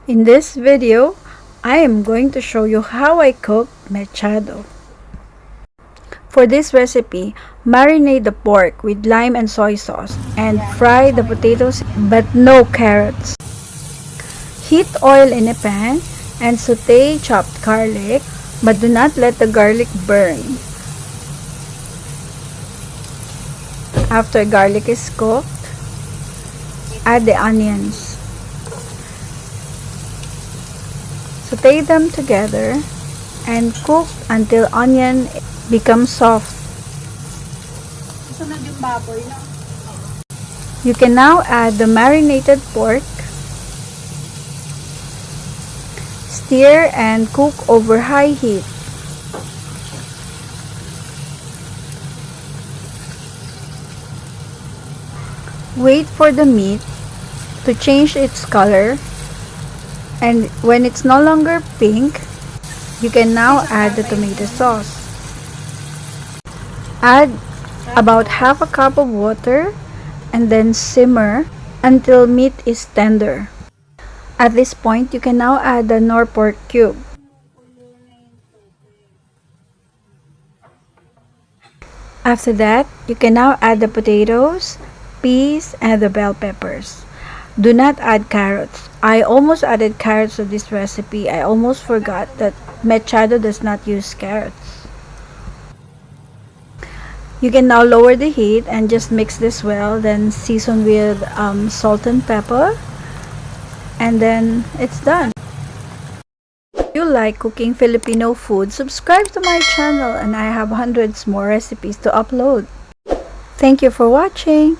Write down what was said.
In this video, I am going to show you how I cook mechado. For this recipe, marinate the pork with lime and soy sauce and fry the potatoes but no carrots. Heat oil in a pan and saute chopped garlic but do not let the garlic burn. After garlic is cooked, add the onions. Saute them together and cook until onion becomes soft. You can now add the marinated pork. Stir and cook over high heat. Wait for the meat to change its color, and when it's no longer pink, you can now add the tomato sauce. Add about half a cup of water and then simmer until meat is tender. At this point, you can now add the nor pork cube. After that, you can now add the potatoes, peas, and the bell peppers. Do not add carrots. I almost added carrots to this recipe. I almost forgot that mechado does not use carrots. You can now lower the heat and just mix this well, then season with salt and pepper, and then it's done. If you like cooking Filipino food, subscribe to my channel and I have hundreds more recipes to upload. Thank you for watching.